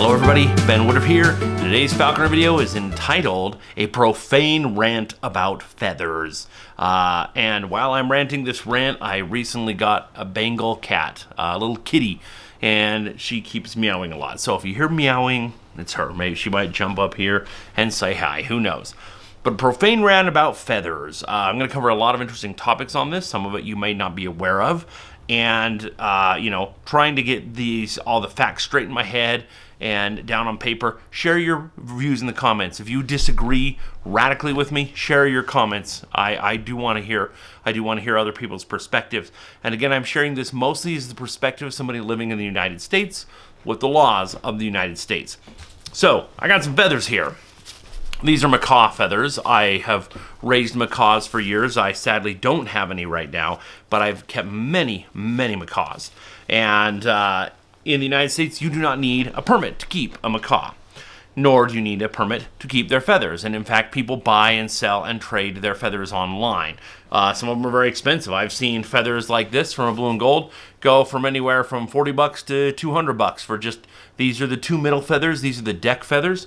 Hello everybody, Ben Woodruff here. Today's Falconry video is entitled A Profane Rant About Feathers. And while I'm ranting this rant, I recently got a Bengal cat, a little kitty, and she keeps meowing a lot. So if you hear meowing, it's her. Maybe she might jump up here and say hi, who knows. But a profane rant about feathers. I'm going to cover a lot of interesting topics on this. Some of it you may not be aware of. And, trying to get all the facts straight in my head and down on paper. Share your views in the comments. If you disagree radically with me, share your comments. I do want to hear other people's perspectives. And again, I'm sharing this mostly as the perspective of somebody living in the United States with the laws of the United States. So, I got some feathers here. These are macaw feathers. I have raised macaws for years. I sadly don't have any right now, but I've kept many, many macaws. And in the United States, you do not need a permit to keep a macaw, nor do you need a permit to keep their feathers. And in fact, people buy and sell and trade their feathers online. Some of them are very expensive. I've seen feathers like this from a blue and gold go from anywhere from $40 to $200 for just, these are the two middle feathers, these are the deck feathers.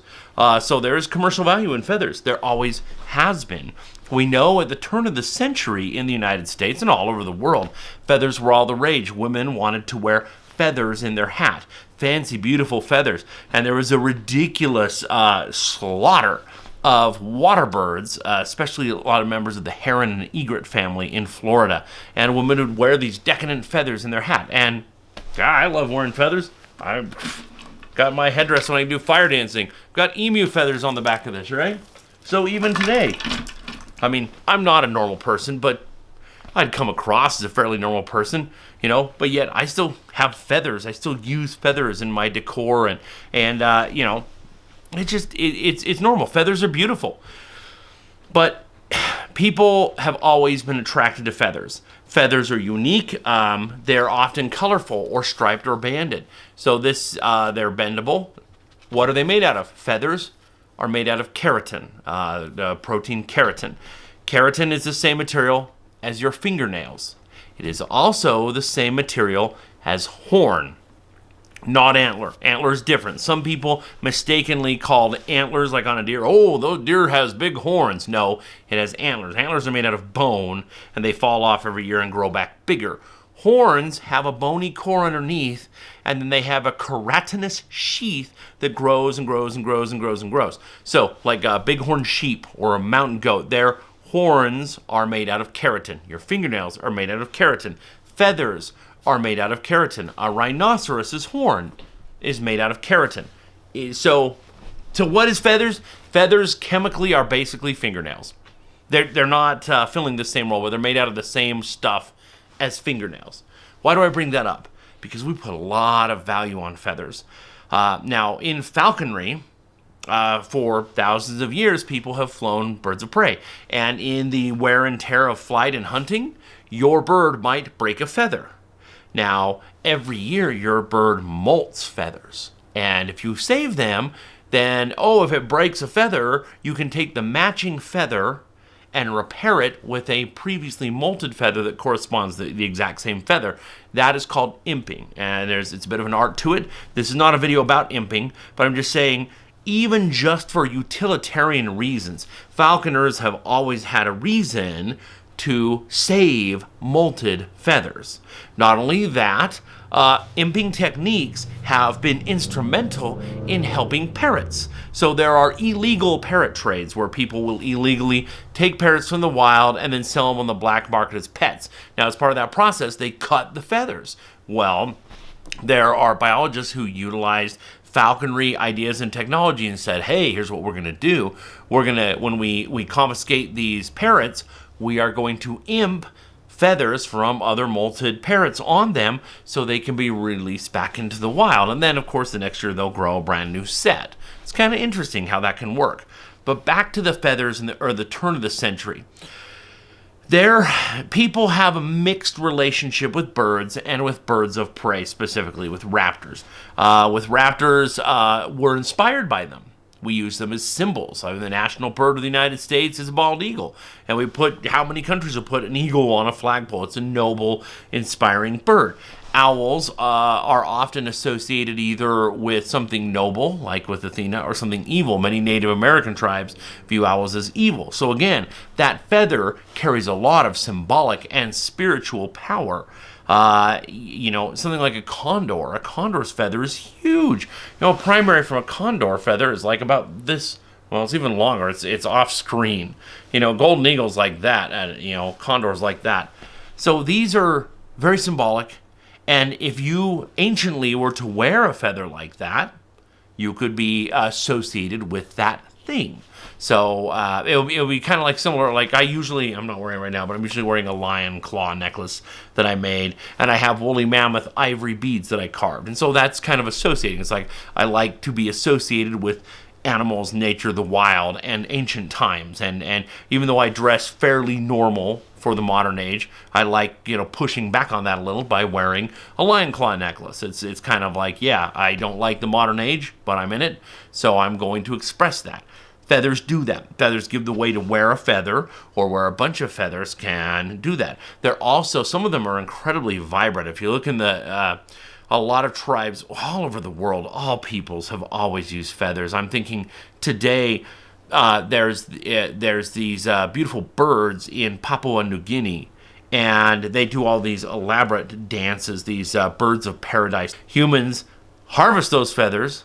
So there is commercial value in feathers. There always has been. We know at the turn of the century in the United States and all over the world, feathers were all the rage. Women wanted to wear feathers in their hat, fancy, beautiful feathers. And there was a ridiculous slaughter of water birds, especially a lot of members of the heron and egret family in Florida. And women would wear these decadent feathers in their hat. And I love wearing feathers. I got my headdress when I do fire dancing. Got emu feathers on the back of this, right? So even today, I mean, I'm not a normal person, but I'd come across as a fairly normal person, but yet I still have feathers. I still use feathers in my decor and it's normal. Feathers are beautiful. But people have always been attracted to feathers. Feathers are unique. They're often colorful or striped or banded. So they're bendable. What are they made out of? Feathers are made out of keratin, the protein keratin. Keratin is the same material as your fingernails. It is also the same material as horn, not antler. Antler is different. Some people mistakenly called antlers, like on a deer, those deer has big horns. No, it has antlers. Antlers are made out of bone, and they fall off every year and grow back bigger. Horns have a bony core underneath, and then they have a keratinous sheath that grows and grows and grows and grows and grows. So, like a bighorn sheep or a mountain goat, their horns are made out of keratin. Your fingernails are made out of keratin. Feathers are made out of keratin. A rhinoceros's horn is made out of keratin. So what is feathers? Feathers chemically are basically fingernails. They're not filling the same role, but they're made out of the same stuff as fingernails. Why do I bring that up? Because we put a lot of value on feathers. Now, in falconry, for thousands of years, people have flown birds of prey. And in the wear and tear of flight and hunting, your bird might break a feather. Now, every year, your bird molts feathers. And if you save them, then, if it breaks a feather, you can take the matching feather and repair it with a previously molted feather that corresponds to the exact same feather. That is called imping. And it's a bit of an art to it. This is not a video about imping, but I'm just saying, even just for utilitarian reasons, falconers have always had a reason to save molted feathers. Not only that, imping techniques have been instrumental in helping parrots. So there are illegal parrot trades where people will illegally take parrots from the wild and then sell them on the black market as pets. Now, as part of that process, they cut the feathers. Well, there are biologists who utilized falconry ideas and technology and said, hey, here's what we're going to do. When we confiscate these parrots, we are going to imp feathers from other molted parrots on them so they can be released back into the wild. And then, of course, the next year they'll grow a brand new set. It's kind of interesting how that can work. But back to the feathers or the turn of the century. People have a mixed relationship with birds and with birds of prey, specifically with raptors. We're inspired by them. We use them as symbols. The national bird of the United States is a bald eagle. And how many countries have put an eagle on a flagpole? It's a noble, inspiring bird. Owls are often associated either with something noble, like with Athena, or something evil. Many Native American tribes view owls as evil. So again, that feather carries a lot of symbolic and spiritual power. Something like a condor. A condor's feather is huge. A primary from a condor feather is like about this. Well, it's even longer. It's off screen. Golden eagles like that, and condors like that. So these are very symbolic. And if you anciently were to wear a feather like that, you could be associated with that thing. So it'll be kind of like similar. Like I'm not wearing it right now, but I'm usually wearing a lion claw necklace that I made, and I have woolly mammoth ivory beads that I carved. And so that's kind of associating. It's like I like to be associated with animals, nature, the wild, and ancient times. And even though I dress fairly normal for the modern age, I like, pushing back on that a little by wearing a lion claw necklace. It's kind of like, yeah, I don't like the modern age, but I'm in it, so I'm going to express that. Feathers do that. Feathers give the way to wear a feather, or wear a bunch of feathers can do that. They're also, some of them are incredibly vibrant. If you look in a lot of tribes all over the world, all peoples have always used feathers. I'm thinking today there's these beautiful birds in Papua New Guinea, and they do all these elaborate dances, these birds of paradise. Humans harvest those feathers,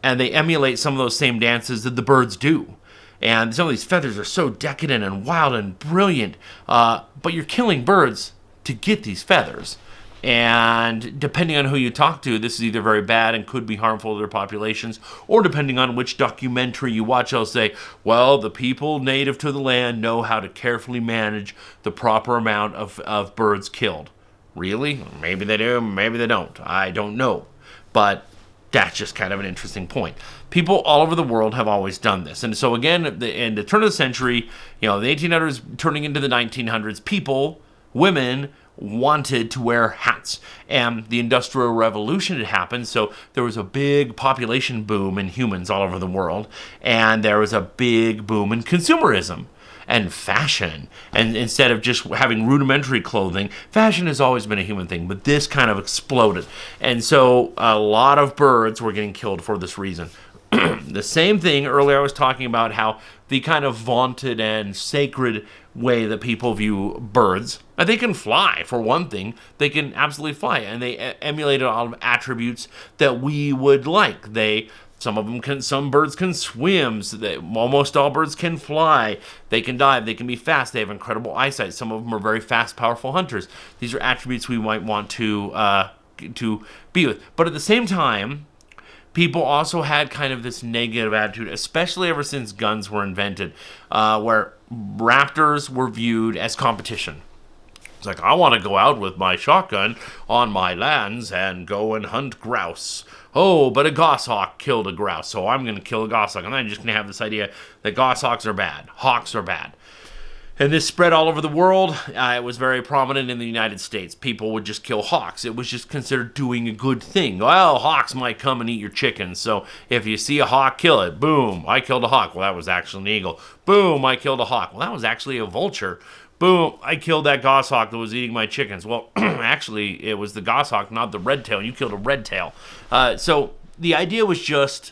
and they emulate some of those same dances that the birds do. And some of these feathers are so decadent and wild and brilliant, but you're killing birds to get these feathers. And depending on who you talk to, this is either very bad and could be harmful to their populations, or depending on which documentary you watch, they'll say, well, the people native to the land know how to carefully manage the proper amount of birds killed. Really? Maybe they do, maybe they don't. I don't know. But that's just kind of an interesting point. People all over the world have always done this. And so again, in the turn of the century, the 1800s turning into the 1900s, women wanted to wear hats, and the Industrial Revolution had happened, so there was a big population boom in humans all over the world, and there was a big boom in consumerism and fashion. And instead of just having rudimentary clothing, fashion has always been a human thing, but this kind of exploded. And so a lot of birds were getting killed for this reason. The same thing earlier I was talking about how the kind of vaunted and sacred way that people view birds, and they can fly, for one thing. They can absolutely fly, and they emulate a lot of attributes that we would like. Some birds can swim, so almost all birds can fly, they can dive, they can be fast, they have incredible eyesight. Some of them are very fast, powerful hunters. These are attributes we might want to be with. But at the same time, people also had kind of this negative attitude, especially ever since guns were invented, where raptors were viewed as competition. It's like, I want to go out with my shotgun on my lands and go and hunt grouse. Oh, but a goshawk killed a grouse, so I'm going to kill a goshawk. And I'm just going to have this idea that goshawks are bad, hawks are bad. And this spread all over the world. It was very prominent in the United States. People would just kill hawks. It was just considered doing a good thing. Well, hawks might come and eat your chickens. So if you see a hawk, kill it. Boom, I killed a hawk. Well, that was actually an eagle. Boom, I killed a hawk. Well, that was actually a vulture. Boom, I killed that goshawk that was eating my chickens. Well, actually, it was the goshawk, not the red tail. You killed a red tail. So the idea was just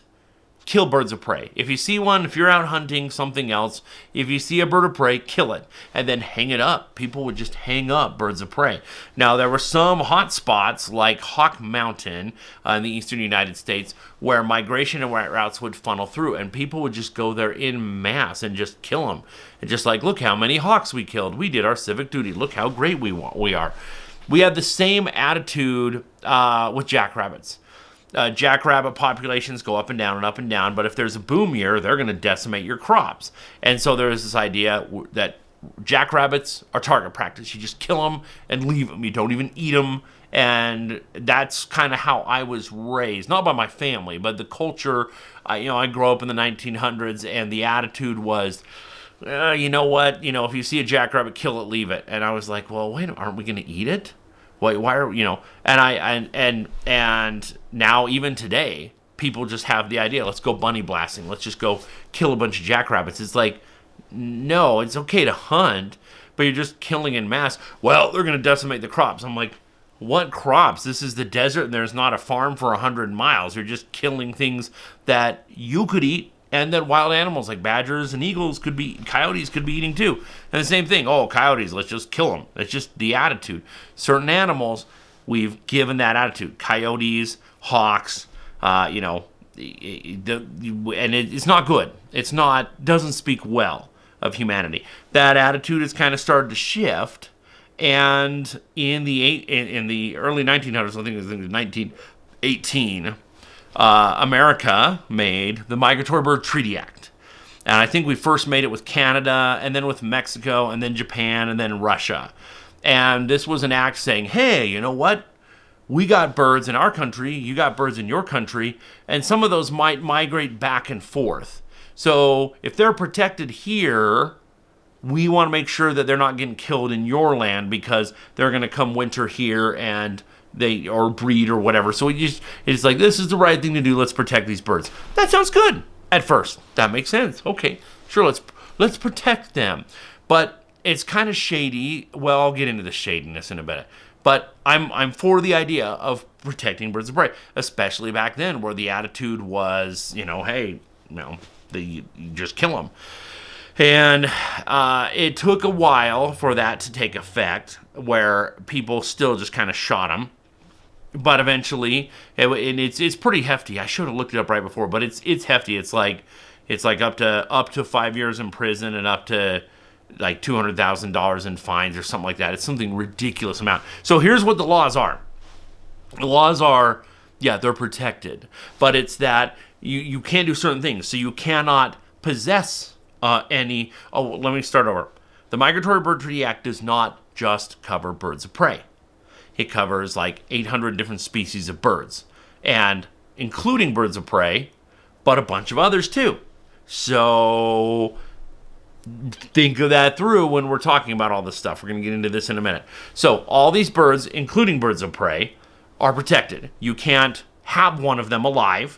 kill birds of prey. If you see one, if you're out hunting something else, if you see a bird of prey, kill it, and then hang it up. People would just hang up birds of prey. Now, there were some hot spots like Hawk Mountain in the eastern United States where migration and routes would funnel through, and people would just go there in mass and just kill them. And just like, look how many hawks we killed. We did our civic duty. Look how great we are. We had the same attitude with jackrabbits. Jackrabbit populations go up and down, but if there's a boom year, they're going to decimate your crops. And so there's this idea that jackrabbits are target practice. You just kill them and leave them. You don't even eat them. And that's kind of how I was raised, not by my family, but the culture. I grew up in the 1900s, and the attitude was, you know what? If you see a jackrabbit, kill it, leave it. And I was like, well, wait, aren't we going to eat it? Why are and now even today, people just have the idea, let's go bunny blasting, let's just go kill a bunch of jackrabbits. It's like, no, it's okay to hunt, but you're just killing in mass. Well, they're going to decimate the crops. I'm like, What crops? This is the desert and there's not a farm for 100 miles. You're just killing things that you could eat and that wild animals like badgers and eagles coyotes could be eating too. And the same thing, coyotes, let's just kill them. That's just the attitude. Certain animals, we've given that attitude. Coyotes, hawks, and it's not good. Doesn't speak well of humanity. That attitude has kind of started to shift. And in the early 1900s, I think it was 1918, America made the Migratory Bird Treaty Act. And I think we first made it with Canada, and then with Mexico, and then Japan, and then Russia. And this was an act saying, hey, you know what? We got birds in our country, you got birds in your country, and some of those might migrate back and forth. So if they're protected here, we want to make sure that they're not getting killed in your land because they're going to come winter here and or breed or whatever. So it's like, this is the right thing to do. Let's protect these birds. That sounds good at first. That makes sense. Okay, sure. Let's protect them. But it's kind of shady. Well, I'll get into the shadiness in a minute. But I'm for the idea of protecting birds of prey, especially back then where the attitude was, hey, you just kill them. And it took a while for that to take effect, where people still just kind of shot them. But eventually, it's pretty hefty. I should have looked it up right before, but it's hefty. It's like up to 5 years in prison and up to like $200,000 in fines or something like that. It's something ridiculous amount. So here's what the laws are. The laws are, they're protected, but it's that you can't do certain things. So you cannot possess let me start over. The Migratory Bird Treaty Act does not just cover birds of prey. It covers like 800 different species of birds, and including birds of prey, but a bunch of others too. So think of that through when we're talking about all this stuff. We're going to get into this in a minute. So all these birds, including birds of prey, are protected. You can't have one of them alive.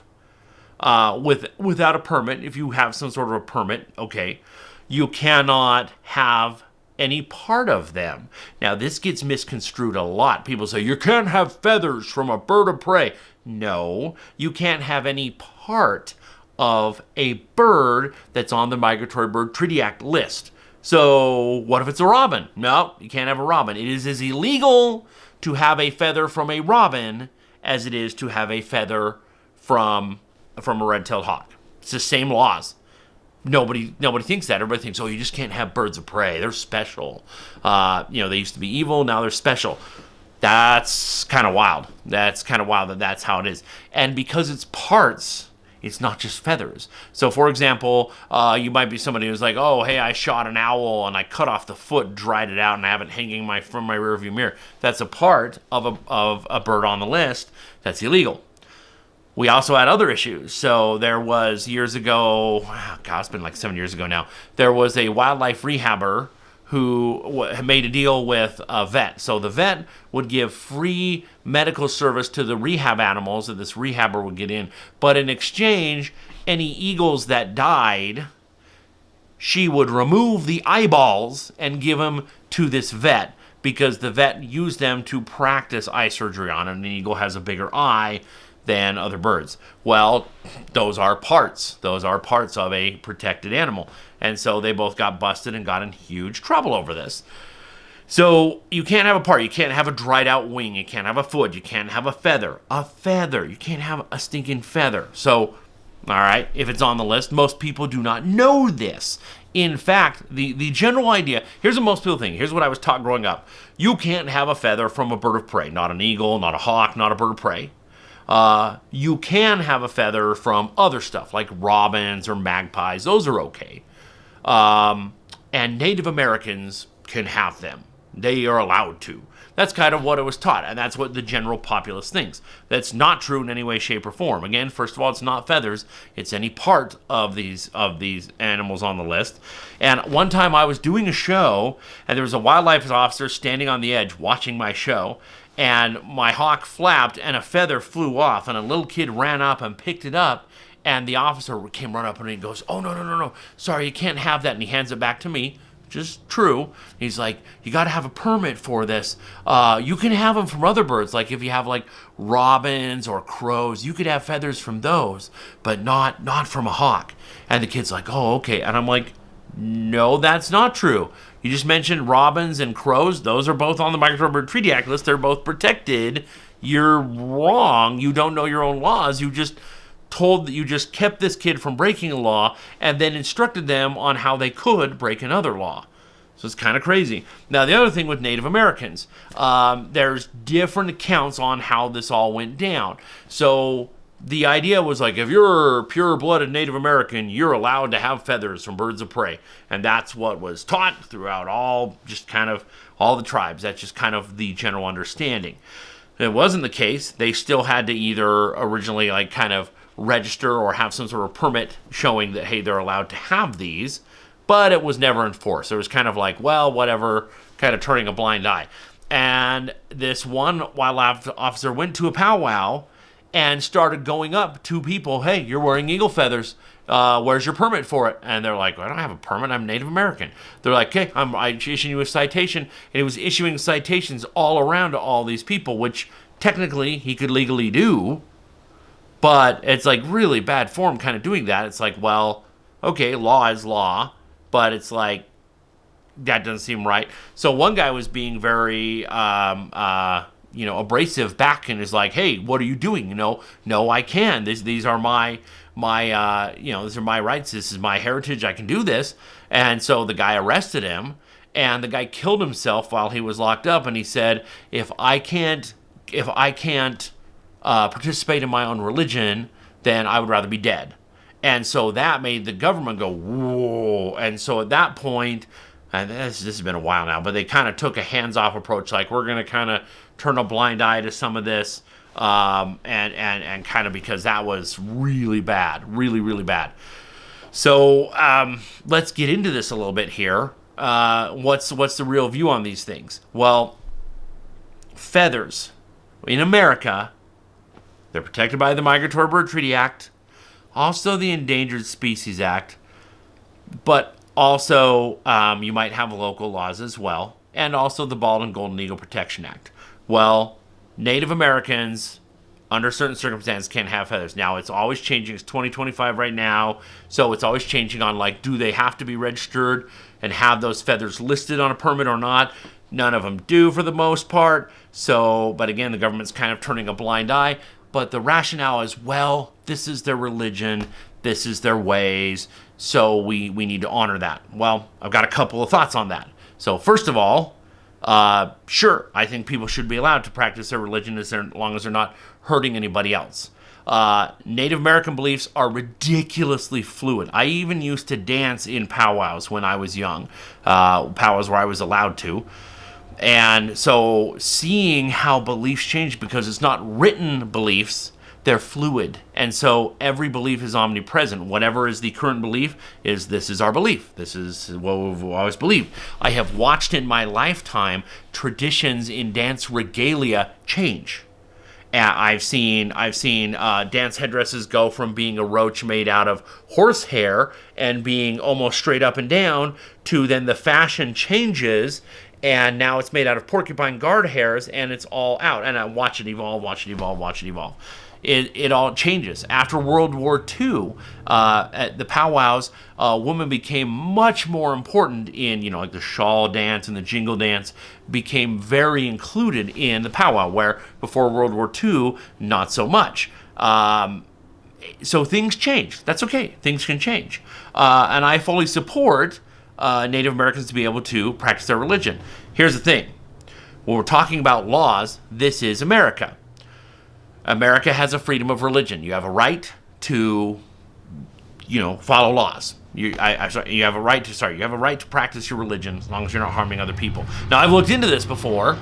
Without a permit. If you have some sort of a permit, okay, you cannot have any part of them. Now, this gets misconstrued a lot. People say, you can't have feathers from a bird of prey. No, you can't have any part of a bird that's on the Migratory Bird Treaty Act list. So, what if it's a robin? No, you can't have a robin. It is as illegal to have a feather from a robin as it is to have a feather from a red-tailed hawk. It's the same laws. Nobody thinks that. Everybody thinks, you just can't have birds of prey. They're special. They used to be evil. Now they're special. That's kind of wild. That's how it is. And because it's parts, it's not just feathers. So, for example, you might be somebody who's like, hey, I shot an owl and I cut off the foot, dried it out, and I have it hanging from my rearview mirror. That's a part of a bird on the list. That's illegal. We also had other issues. So there was years ago, it's been like 7 years ago now, there was a wildlife rehabber who made a deal with a vet. So the vet would give free medical service to the rehab animals that this rehabber would get in. But in exchange, any eagles that died, she would remove the eyeballs and give them to this vet, because the vet used them to practice eye surgery on, and an eagle has a bigger eye than other birds. Well, those are parts. Those are parts of a protected animal. And so they both got busted and got in huge trouble over this. So you can't have a part. You can't have a dried out wing. You can't have a foot. You can't have a feather. A feather. You can't have a stinking feather. So, all right, if it's on the list, most people do not know this. In fact, the general idea, here's what most people think. Here's what I was taught growing up. You can't have a feather from a bird of prey. Not an eagle, not a hawk, not a bird of prey. You can have a feather from other stuff like robins or magpies. Those are okay. And Native Americans can have them. They are allowed to. That's kind of what it was taught, and that's what the general populace thinks. That's not true in any way, shape, or form. Again, first of all, it's not feathers. It's any part of these animals on the list. And one time I was doing a show, and there was a wildlife officer standing on the edge watching my show, and my hawk flapped, and a feather flew off, and a little kid ran up and picked it up, and the officer came right up and he goes, "Oh, no, sorry, you can't have that," and he hands it back to me. which is true. He's like, you got to have a permit for this. You can have them from other birds. Like if you have like robins or crows, you could have feathers from those, but not from a hawk. And the kid's like, oh, okay. And I'm like, no, that's not true. You just mentioned robins and crows. Those are both on the Migratory Bird Treaty Act list. They're both protected. You're wrong. You don't know your own laws. You just kept this kid from breaking a law and then instructed them on how they could break another law. So it's kind of crazy. Now, the other thing with Native Americans, there's different accounts on how this all went down. So the idea was like, if you're a pure-blooded Native American, you're allowed to have feathers from birds of prey. And that's what was taught throughout all the tribes. That's just kind of the general understanding. If it wasn't the case, they still had to either originally like kind of register or have some sort of permit showing that, hey, they're allowed to have these, but it was never enforced. It was kind of like, well, whatever, kind of turning a blind eye. And this one wildlife officer went to a powwow and started going up to people, hey, you're wearing eagle feathers. Where's your permit for it? And they're like, well, I don't have a permit. I'm Native American. They're like, okay, I'm issuing you a citation. And he was issuing citations all around to all these people, which technically he could legally do. But it's like really bad form kind of doing that. It's like, well, okay, law is law. But it's like, that doesn't seem right. So one guy was being very abrasive back and is like, hey, what are you doing? No, I can. These are my these are my rights. This is my heritage. I can do this. And so the guy arrested him, and the guy killed himself while he was locked up. And he said, if I can't participate in my own religion, then I would rather be dead. And so that made the government go, whoa. And so at that point, and this has been a while now, but they kind of took a hands-off approach, like we're going to kind of turn a blind eye to some of this, and kind of because that was really bad, really, really bad. So let's get into this a little bit here. What's the real view on these things? Well, feathers in America, they're protected by the Migratory Bird Treaty Act, also the Endangered Species Act, but also you might have local laws as well, and also the Bald and Golden Eagle Protection Act. Well, Native Americans, under certain circumstances, can have feathers. Now, it's always changing. It's 2025 right now, so it's always changing on, like, do they have to be registered and have those feathers listed on a permit or not? None of them do for the most part. So, but again, the government's kind of turning a blind eye. But the rationale is, well, this is their religion, this is their ways, so we need to honor that. Well, I've got a couple of thoughts on that. So first of all, sure, I think people should be allowed to practice their religion as long as they're not hurting anybody else. Native American beliefs are ridiculously fluid. I even used to dance in powwows when I was young, powwows where I was allowed to. And so seeing how beliefs change, because it's not written beliefs, they're fluid. And so every belief is omnipresent. Whatever is the current belief this is our belief. This is what we've always believed. I have watched in my lifetime traditions in dance regalia change. I've seen dance headdresses go from being a roach made out of horsehair and being almost straight up and down to then the fashion changes and now it's made out of porcupine guard hairs and it's all out. And I watch it evolve. It all changes. After World War II, at the powwows, women became much more important in, like the shawl dance and the jingle dance became very included in the powwow, where before World War II, not so much. So things change. That's okay. Things can change. And I fully support Native Americans to be able to practice their religion. Here's the thing. When we're talking about laws, this is America. America has a freedom of religion. You have a right to, follow laws. You have a right to practice your religion as long as you're not harming other people. Now, I've looked into this before.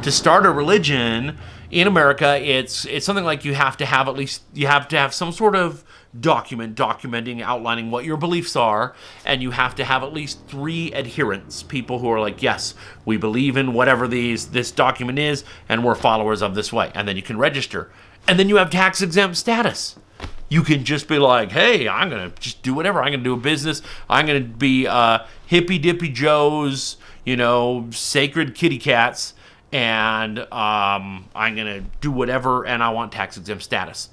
To start a religion in America, it's something like you have to have some sort of document documenting, outlining what your beliefs are, and you have to have at least 3 adherents, people who are like, yes, we believe in whatever this document is, and we're followers of this way. And then you can register. And then you have tax-exempt status. You can just be like, hey, I'm going to just do whatever. I'm going to do a business. I'm going to be Hippy Dippy Joe's, sacred kitty cats. And I'm going to do whatever, and I want tax-exempt status.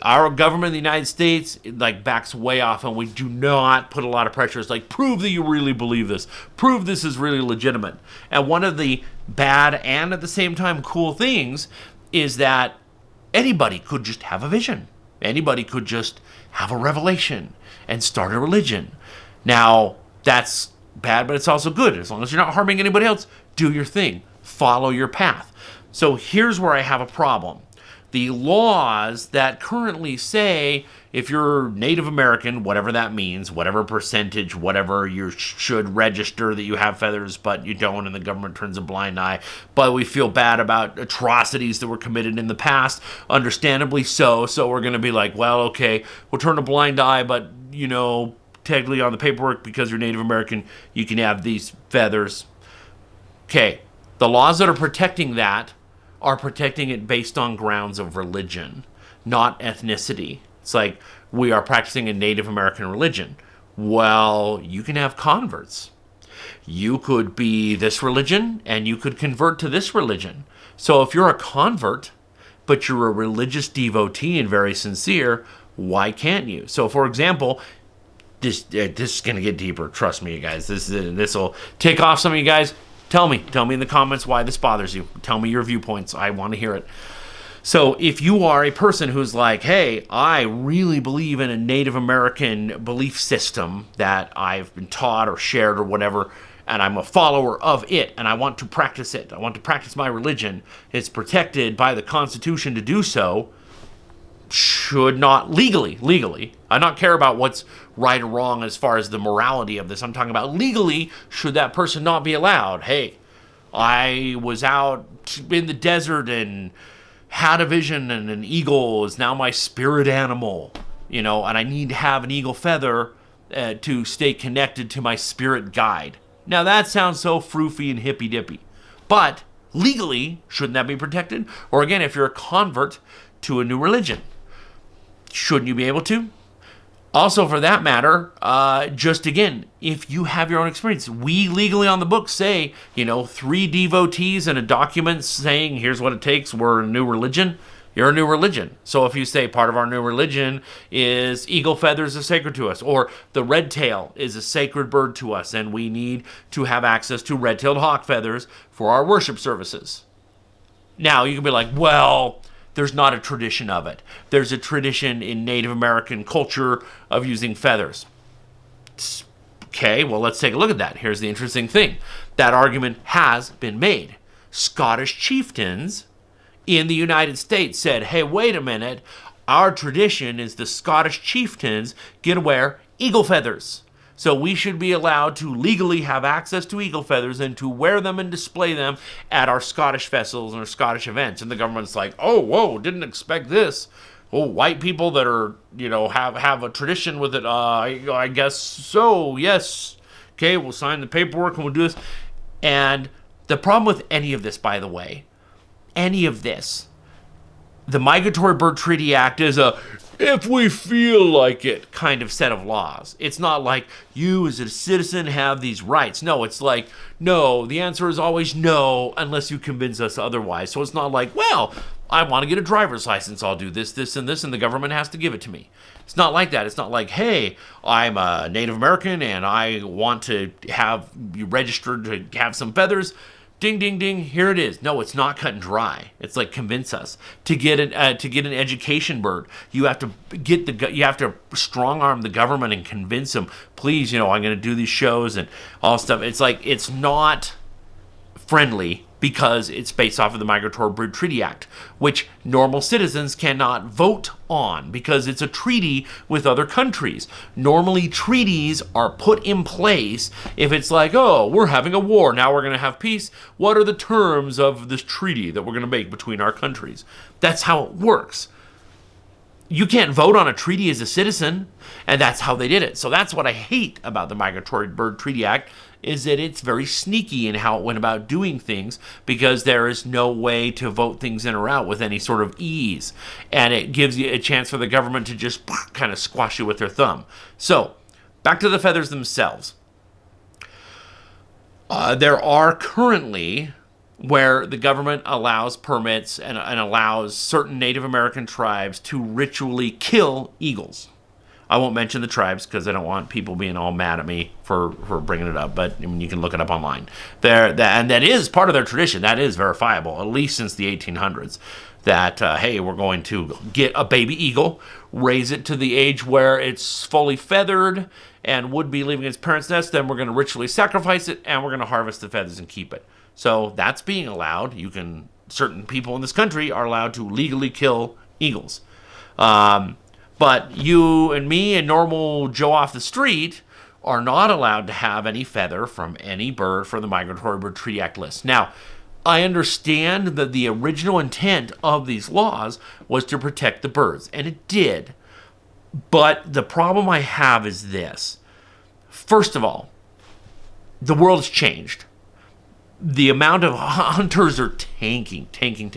Our government in the United States, backs way off, and we do not put a lot of pressure. It's like, prove that you really believe this. Prove this is really legitimate. And one of the bad and at the same time cool things is that anybody could just have a vision. Anybody could just have a revelation and start a religion. Now, that's bad, but it's also good. As long as you're not harming anybody else, do your thing. Follow your path. So here's where I have a problem. The laws that currently say if you're Native American, whatever that means, whatever percentage, whatever, you should register that you have feathers, but you don't, and the government turns a blind eye. But we feel bad about atrocities that were committed in the past, understandably so. So we're going to be like, well, okay, we'll turn a blind eye, but, technically on the paperwork, because you're Native American, you can have these feathers. Okay, the laws that are protecting that are protecting it based on grounds of religion, not ethnicity. It's like, we are practicing a Native American religion. Well, you can have converts. You could be this religion, and you could convert to this religion. So if you're a convert, but you're a religious devotee and very sincere, why can't you? So, for example, this is going to get deeper. Trust me, you guys. This will tick off some of you guys. Tell me in the comments why this bothers you. Tell me your viewpoints. I want to hear it. So if you are a person who's like, hey, I really believe in a Native American belief system that I've been taught or shared or whatever, and I'm a follower of it, and I want to practice it. I want to practice my religion. It's protected by the Constitution to do so. Should not legally, I don't care about what's right or wrong as far as the morality of this. I'm talking about legally, should that person not be allowed? Hey, I was out in the desert and had a vision, and an eagle is now my spirit animal, and I need to have an eagle feather to stay connected to my spirit guide. Now that sounds so froofy and hippy dippy, but legally, shouldn't that be protected? Or again, if you're a convert to a new religion, shouldn't you be able to? Also, for that matter, just again, if you have your own experience, we legally on the book say, 3 devotees and a document saying, here's what it takes, we're a new religion, you're a new religion. So if you say part of our new religion is eagle feathers are sacred to us, or the red tail is a sacred bird to us, and we need to have access to red-tailed hawk feathers for our worship services. Now, you can be like, well, there's not a tradition of it. There's a tradition in Native American culture of using feathers. Okay, well, let's take a look at that. Here's the interesting thing. That argument has been made. Scottish chieftains in the United States said, hey, wait a minute. Our tradition is the Scottish chieftains get to wear eagle feathers. So we should be allowed to legally have access to eagle feathers and to wear them and display them at our Scottish festivals and our Scottish events. And the government's like, oh, whoa, didn't expect this. Oh, white people that are, have a tradition with it. I guess so, yes. Okay, we'll sign the paperwork and we'll do this. And the problem with any of this, by the way, the Migratory Bird Treaty Act is a if we feel like it kind of set of laws. It's not like you as a citizen have these rights. No, it's like, no, the answer is always no unless you convince us otherwise. So it's not like, well, I want to get a driver's license. I'll do this, this, and this, and the government has to give it to me. It's not like that. It's not like, hey, I'm a Native American and I want to have you registered to have some feathers. Ding, ding, ding, here it is. No, it's not cut and dry. It's like convince us. To get an education bird, you have to strong arm the government and convince them, please, I'm going to do these shows and all stuff. It's like, it's not friendly because it's based off of the Migratory Bird Treaty Act, which normal citizens cannot vote on because it's a treaty with other countries. Normally, treaties are put in place if it's like, oh, we're having a war, now we're going to have peace. What are the terms of this treaty that we're going to make between our countries? That's how it works. You can't vote on a treaty as a citizen, and that's how they did it. So that's what I hate about the Migratory Bird Treaty Act, is that it's very sneaky in how it went about doing things, because there is no way to vote things in or out with any sort of ease. And it gives you a chance for the government to just kind of squash you with their thumb. So, back to the feathers themselves. There are currently where the government allows permits and allows certain Native American tribes to ritually kill eagles. I won't mention the tribes because I don't want people being all mad at me for bringing it up, but I mean, you can look it up online. And that is part of their tradition. That is verifiable, at least since the 1800s, that, hey, we're going to get a baby eagle, raise it to the age where it's fully feathered and would be leaving its parents' nest, then we're going to ritually sacrifice it, and we're going to harvest the feathers and keep it. So that's being allowed. Certain people in this country are allowed to legally kill eagles. But you and me and normal Joe off the street are not allowed to have any feather from any bird for the Migratory Bird Treaty Act list. Now, I understand that the original intent of these laws was to protect the birds, and it did. But the problem I have is this. First of all, the world has changed. The amount of hunters are tanking. I'm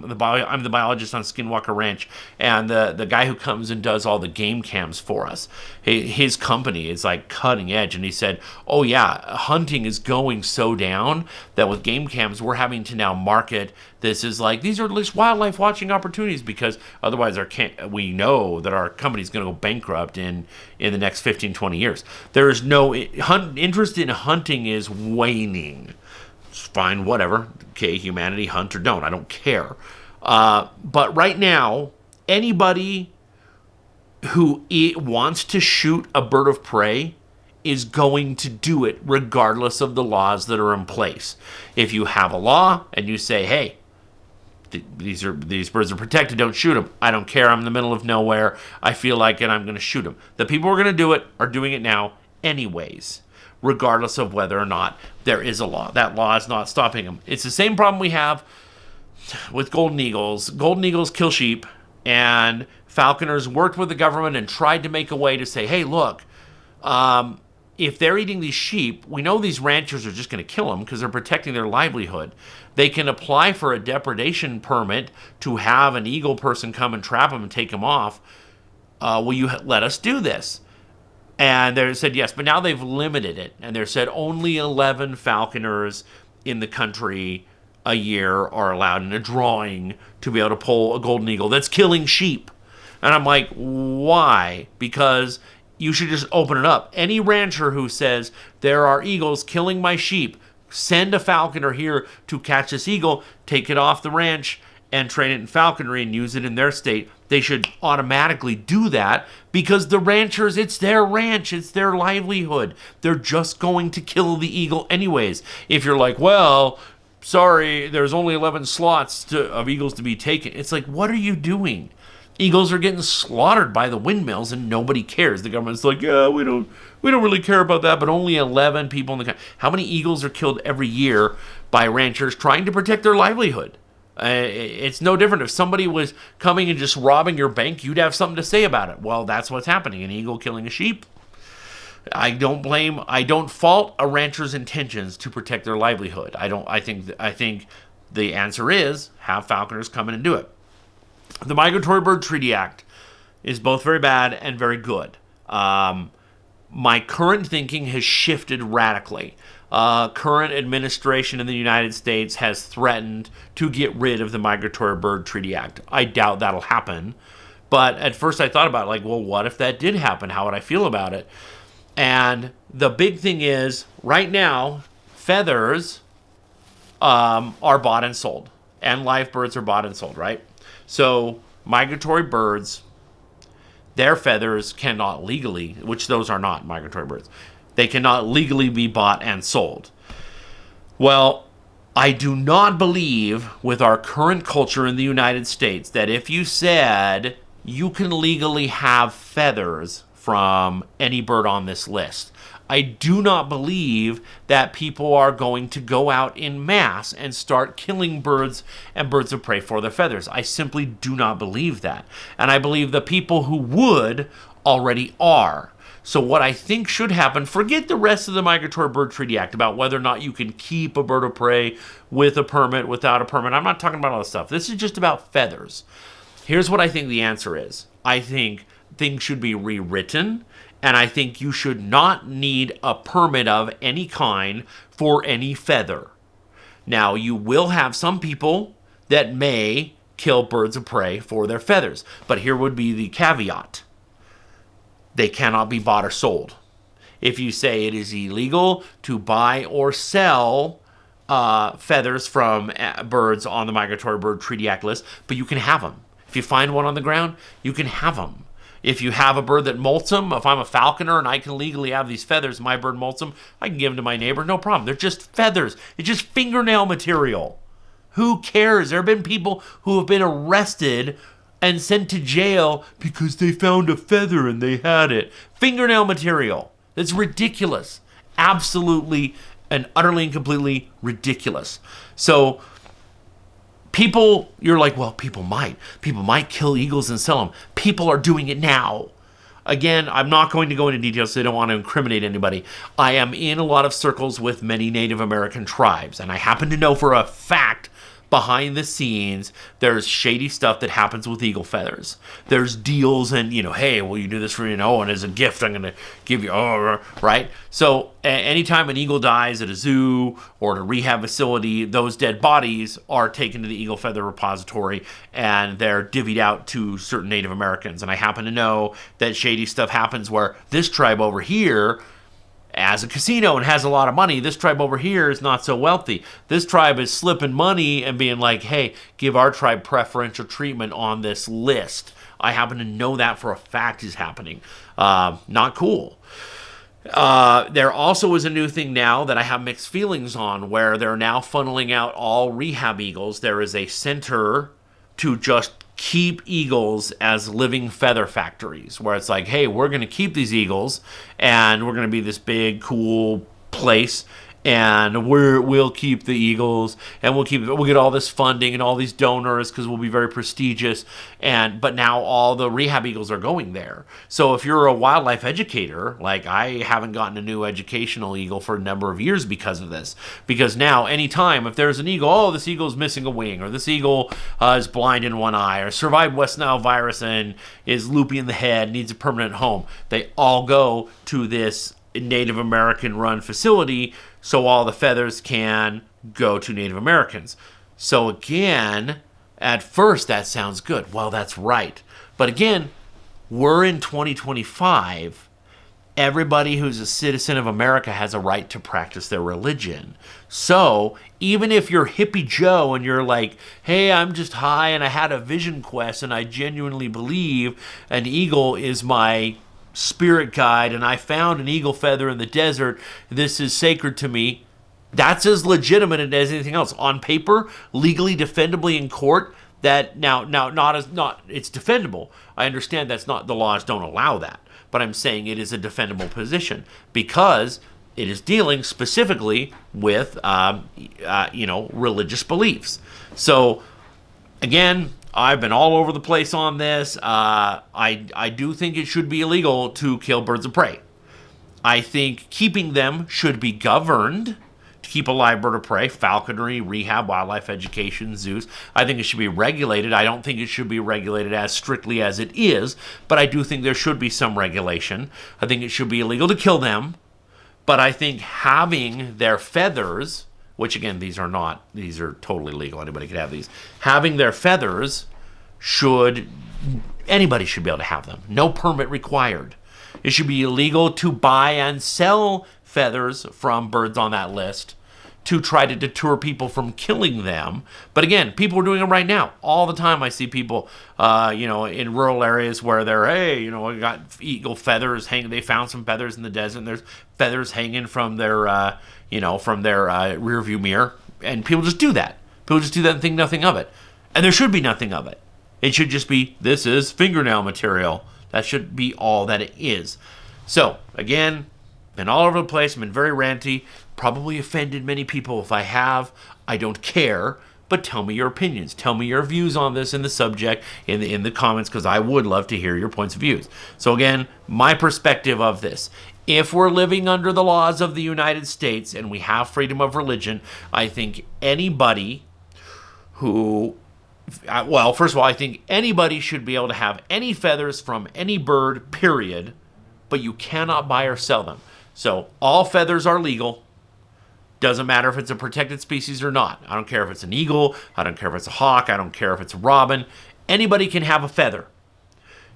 the biologist on Skinwalker Ranch, and the guy who comes and does all the game cams for us, his company is like cutting edge, and he said, oh yeah, hunting is going so down that with game cams we're having to now market this as like, these are at least wildlife watching opportunities, because otherwise we know that our company is going to go bankrupt in the next 15-20 years. There is no interest in hunting is waning. It's fine, whatever. Okay, humanity, hunt or don't. I don't care. But right now, anybody who wants to shoot a bird of prey is going to do it regardless of the laws that are in place. If you have a law and you say, hey, these birds are protected, don't shoot them. I don't care. I'm in the middle of nowhere. I feel like it. I'm going to shoot them. The people who are going to do it are doing it now anyways, regardless of whether or not there is a law. That law is not stopping them. It's the same problem we have with golden eagles. Golden eagles kill sheep, and falconers worked with the government and tried to make a way to say, hey, look, if they're eating these sheep, we know these ranchers are just going to kill them because they're protecting their livelihood. They can apply for a depredation permit to have an eagle person come and trap them and take them off. Will you let us do this? And they said yes, but now they've limited it. And they said only 11 falconers in the country a year are allowed in a drawing to be able to pull a golden eagle that's killing sheep. And I'm like, why? Because you should just open it up. Any rancher who says, there are eagles killing my sheep, send a falconer here to catch this eagle, take it off the ranch, and train it in falconry and use it in their state. They should automatically do that, because the ranchers, it's their ranch, it's their livelihood. They're just going to kill the eagle anyways. If you're like, well, sorry, there's only 11 slots of eagles to be taken. It's like, what are you doing? Eagles are getting slaughtered by the windmills and nobody cares. The government's like, yeah, we don't really care about that, but only 11 people in the country. How many eagles are killed every year by ranchers trying to protect their livelihood? It's no different. If somebody was coming and just robbing your bank, you'd have something to say about it. Well, that's what's happening. An eagle killing a sheep. I don't fault a rancher's intentions to protect their livelihood. I think the answer is have falconers come in and do it. The Migratory Bird Treaty Act is both very bad and very good. My current thinking has shifted radically. Current administration in the United States has threatened to get rid of the Migratory Bird Treaty Act. I doubt that'll happen. But at first I thought about it, like, well, what if that did happen? How would I feel about it? And the big thing is, right now, feathers are bought and sold. And live birds are bought and sold, right? So migratory birds, their feathers cannot legally, which those are not migratory birds, they cannot legally be bought and sold. Well, I do not believe with our current culture in the United States that if you said you can legally have feathers from any bird on this list, I do not believe that people are going to go out in mass and start killing birds and birds of prey for their feathers. I simply do not believe that. And I believe the people who would already are. So what I think should happen, forget the rest of the Migratory Bird Treaty Act about whether or not you can keep a bird of prey with a permit, without a permit. I'm not talking about all this stuff. This is just about feathers. Here's what I think the answer is. I think things should be rewritten, and I think you should not need a permit of any kind for any feather. Now, you will have some people that may kill birds of prey for their feathers, but here would be the caveat. They cannot be bought or sold. If you say it is illegal to buy or sell feathers from birds on the Migratory Bird Treaty Act list, but you can have them. If you find one on the ground, you can have them. If you have a bird that molts them, if I'm a falconer and I can legally have these feathers, my bird molts them, I can give them to my neighbor, no problem. They're just feathers. It's just fingernail material. Who cares? There have been people who have been arrested and sent to jail because they found a feather and they had it. Fingernail material. That's ridiculous. Absolutely and utterly and completely ridiculous. So people, you're like, well, people might kill eagles and sell them. People are doing it now. Again, I'm not going to go into details so I don't want to incriminate anybody. I am in a lot of circles with many Native American tribes, and I happen to know for a fact behind the scenes, there's shady stuff that happens with eagle feathers. There's deals and, hey, will you do this for me? And as a gift, I'm going to give you, right? So anytime an eagle dies at a zoo or at a rehab facility, those dead bodies are taken to the eagle feather repository and they're divvied out to certain Native Americans. And I happen to know that shady stuff happens where this tribe over here has a casino and has a lot of money. This tribe over here is not so wealthy. This tribe is slipping money and being like, hey, give our tribe preferential treatment on this list. I happen to know that for a fact is happening. Not cool. There also is a new thing now that I have mixed feelings on, where they're now funneling out all rehab eagles. There is a center to just keep eagles as living feather factories, where it's like, hey, we're going to keep these eagles and we're going to be this big, cool place, and we'll keep the eagles and we'll get all this funding and all these donors because we'll be very prestigious. But now all the rehab eagles are going there. So if you're a wildlife educator, like I haven't gotten a new educational eagle for a number of years because of this. Because now anytime if there's an eagle, oh, this eagle is missing a wing, or this eagle is blind in one eye, or survived West Nile virus and is loopy in the head, needs a permanent home, they all go to this Native American run facility so all the feathers can go to Native Americans. So again, at first that sounds good. Well, that's right. But again, we're in 2025. Everybody who's a citizen of America has a right to practice their religion. So even if you're hippie Joe and you're like, hey, I'm just high and I had a vision quest and I genuinely believe an eagle is my spirit guide and I found an eagle feather in the desert, this is sacred to me, that's as legitimate as anything else. On paper, legally defendably in court, that now it's defendable. I understand that's not, the laws don't allow that, but I'm saying it is a defendable position because it is dealing specifically with religious beliefs. So again, I've been all over the place on this. I do think it should be illegal to kill birds of prey. I think keeping them should be governed to keep a live bird of prey, falconry, rehab, wildlife education, zoos. I think it should be regulated. I don't think it should be regulated as strictly as it is, but I do think there should be some regulation. I think it should be illegal to kill them, but I think having their feathers, which again, these are totally legal. Anybody could have these. Having their feathers anybody should be able to have them. No permit required. It should be illegal to buy and sell feathers from birds on that list to try to deter people from killing them. But again, people are doing it right now. All the time I see people, in rural areas where they're, hey, we got eagle feathers hanging. They found some feathers in the desert and there's feathers hanging from their, rear view mirror. And people just do that. People just do that and think nothing of it. And there should be nothing of it. It should just be, this is fingernail material. That should be all that it is. So, again, been all over the place. Been very ranty. Probably offended many people. If I have, I don't care. but tell me your opinions. Tell me your views on this in the subject, in the comments, because I would love to hear your points of views. So again, my perspective of this. If we're living under the laws of the United States and we have freedom of religion, I think anybody who, well, first of all, I think anybody should be able to have any feathers from any bird, period, but you cannot buy or sell them. So all feathers are legal. Doesn't matter if it's a protected species or not. I don't care if it's an eagle. I don't care if it's a hawk. I don't care if it's a robin. Anybody can have a feather.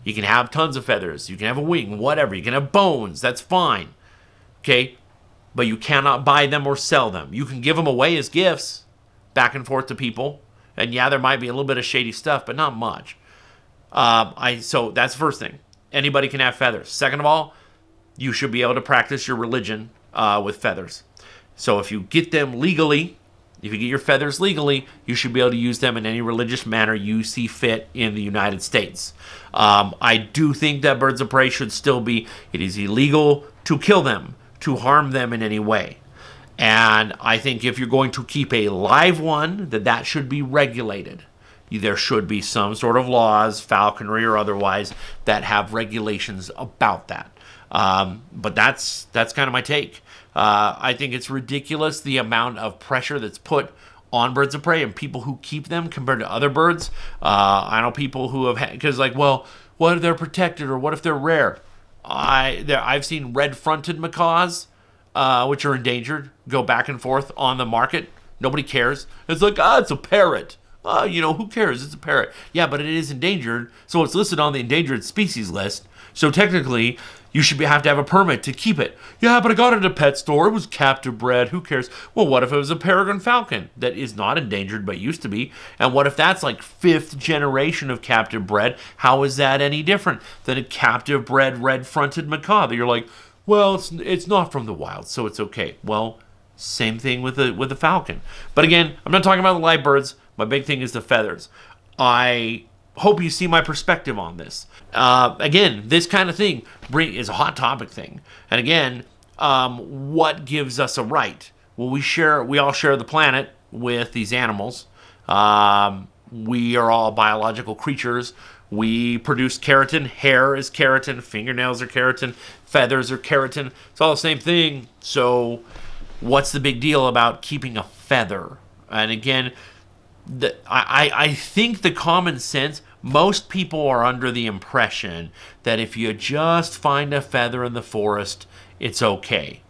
You can have tons of feathers. You can have a wing, whatever. You can have bones. That's fine. Okay? But you cannot buy them or sell them. You can give them away as gifts back and forth to people. And yeah, there might be a little bit of shady stuff, but not much. So that's the first thing. Anybody can have feathers. Second of all, you should be able to practice your religion with feathers. So if you get them legally, if you get your feathers legally, you should be able to use them in any religious manner you see fit in the United States. I do think that birds of prey should still be, it is illegal to kill them, to harm them in any way. And I think if you're going to keep a live one, that should be regulated. There should be some sort of laws, falconry or otherwise, that have regulations about that. But that's kind of my take. I think it's ridiculous the amount of pressure that's put on birds of prey and people who keep them compared to other birds. I know people who have had, because like, well, what if they're protected or what if they're rare? I've seen red-fronted macaws, which are endangered, go back and forth on the market. Nobody cares. It's like, it's a parrot. Who cares? It's a parrot. Yeah, but it is endangered, so it's listed on the endangered species list. So technically, you should have to have a permit to keep it. Yeah, but I got it at a pet store. It was captive bred. Who cares? Well, what if it was a peregrine falcon that is not endangered but used to be? And what if that's like 5th generation of captive bred? How is that any different than a captive bred red-fronted macaw that you're like, well, it's not from the wild, so it's okay. Well, same thing with the falcon. But again, I'm not talking about the live birds. My big thing is the feathers. I hope you see my perspective on this. Again, this kind of thing is a hot topic thing. And again, what gives us a right? Well, we all share the planet with these animals. We are all biological creatures. We produce keratin. Hair is keratin. Fingernails are keratin. Feathers are keratin. It's all the same thing. So what's the big deal about keeping a feather? And again, I think the common sense, most people are under the impression that if you just find a feather in the forest, it's okay.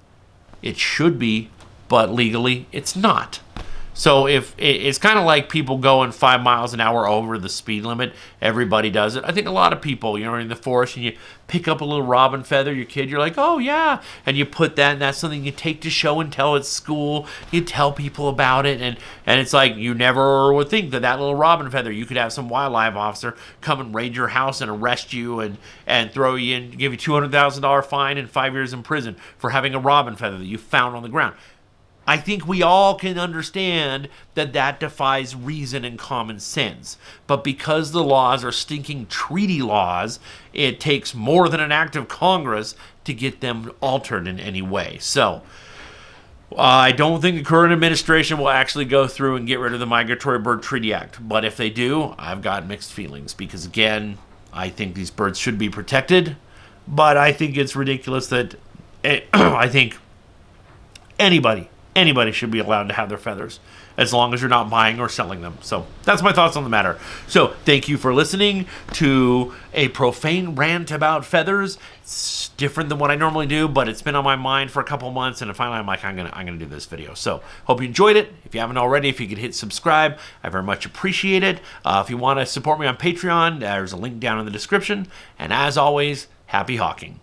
It should be, but legally it's not. So if it's kind of like people going 5 miles an hour over the speed limit, everybody does it. I think a lot of people, in the forest and you pick up a little robin feather, your kid, you're like, oh yeah, and you put that, and that's something you take to show and tell at school. You tell people about it, and it's like you never would think that little robin feather, you could have some wildlife officer come and raid your house and arrest you and throw you in, give you $200,000 fine and 5 years in prison for having a robin feather that you found on the ground. I think we all can understand that defies reason and common sense. But because the laws are stinking treaty laws, it takes more than an act of Congress to get them altered in any way. So I don't think the current administration will actually go through and get rid of the Migratory Bird Treaty Act. But if they do, I've got mixed feelings because, again, I think these birds should be protected. But I think it's ridiculous that I think anybody should be allowed to have their feathers as long as you're not buying or selling them. So that's my thoughts on the matter. So thank you for listening to a profane rant about feathers. It's different than what I normally do, but it's been on my mind for a couple months, and finally I'm like, I'm gonna do this video. So hope you enjoyed it. If you haven't already, if you could hit subscribe, I very much appreciate it. If you want to support me on Patreon, there's a link down in the description. And as always, happy hawking.